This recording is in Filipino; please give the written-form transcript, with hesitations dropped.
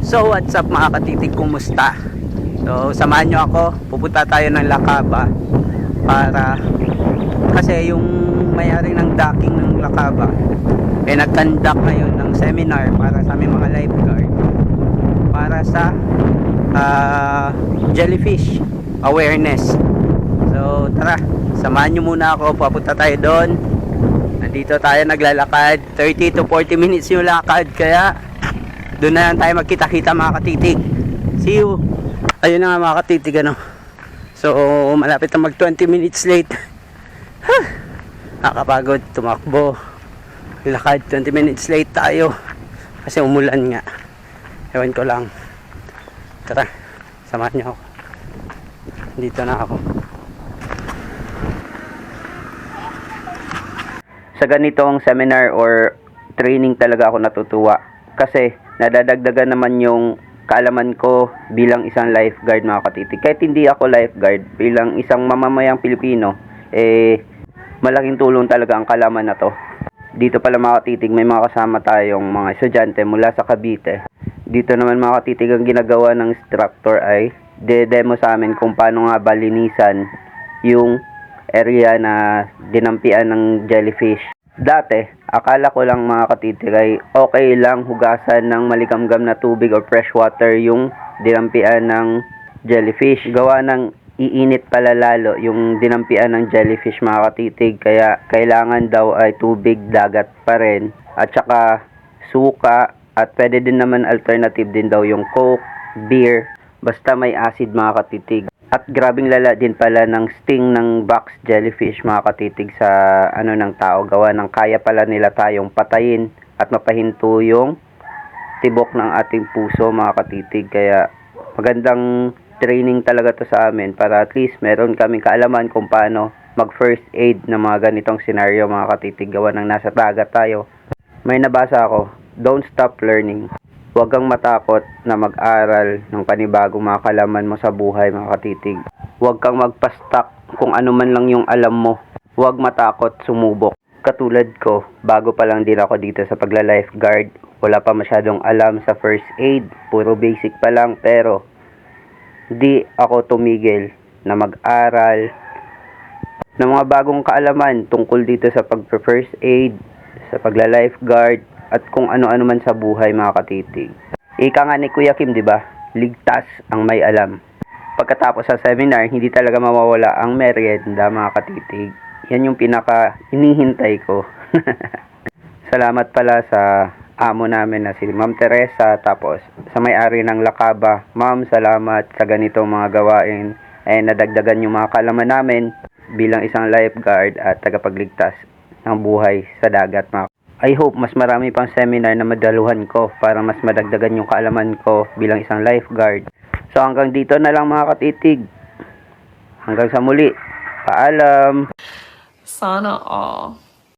So what's up mga katitig, kumusta? So samahan nyo ako, pupunta tayo ng Lakaba para kasi yung may-ari ng docking ng Lakaba nag-conduct ngayon ng seminar para sa aming mga lifeguard para sa jellyfish awareness. So tara, samahan nyo muna ako, papunta tayo doon. Nandito tayo naglalakad, 30 to 40 minutes yung lakad, kaya doon na lang tayo magkita-kita mga katitig. See you. Ayun na nga mga katitig, ano. So malapit na mag 20 minutes late. Nakakapagod tumakbo, lakad, 20 minutes late tayo kasi umulan nga. Ewan ko lang. Tara, samahan niyo ako. Dito na ako. Sa ganitong seminar or training talaga ako natutuwa kasi nadadagdagan naman yung kaalaman ko bilang isang lifeguard mga katitig. Kahit hindi ako lifeguard, bilang isang mamamayang Pilipino, malaking tulong talaga ang kaalaman na to. Dito pala mga katitig, may mga kasama tayong mga estudyante mula sa Cavite. Dito naman mga katitig, ang ginagawa ng instructor ay de-demo sa amin kung paano nga balinisan yung area na dinampian ng jellyfish. Dati, akala ko lang mga katitig ay okay lang hugasan ng maligamgam na tubig or fresh water yung dinampian ng jellyfish. Gawa ng iinit pala lalo yung dinampian ng jellyfish mga katitig, kaya kailangan daw ay tubig dagat pa rin at saka suka, at pwede din naman alternative din daw yung Coke, beer, basta may acid mga katitig. At grabing lala din pala ng sting ng box jellyfish mga katitig sa ng tao, gawa ng kaya pala nila tayong patayin at mapahinto yung tibok ng ating puso mga katitig. Kaya magandang training talaga to sa amin para at least meron kaming kaalaman kung paano mag first aid ng mga ganitong senaryo mga katitig, gawa ng nasa dagat tayo. May nabasa ako, don't stop learning. Huwag kang matakot na mag-aral ng panibagong mga kaalaman mo sa buhay mga katitig. Huwag kang magpa-stuck kung ano man lang yung alam mo. Huwag matakot sumubok. Katulad ko, bago pa lang din ako dito sa pagla-lifeguard. Wala pa masyadong alam sa first aid. Puro basic pa lang, pero di ako tumigil na mag-aral ng mga bagong kaalaman tungkol dito sa pag-first aid, sa pagla-lifeguard, at kung ano-ano man sa buhay mga katitig. Ika nga ni Kuya Kim, di ba? Ligtas ang may alam. Pagkatapos sa seminar, hindi talaga mawawala ang merienda mga katitig. Yan yung pinaka hinihintay ko. Salamat pala sa amo namin na si Ma'am Teresa, tapos sa may-ari ng Lakaba. Ma'am, salamat sa ganitong mga gawain. Nadagdagan yung mga kaalaman namin bilang isang lifeguard at tagapagligtas ng buhay sa dagat mga. I hope mas marami pang seminar na madaluhan ko para mas madagdagan yung kaalaman ko bilang isang lifeguard. So hanggang dito na lang mga katitig. Hanggang sa muli. Paalam. Sana all.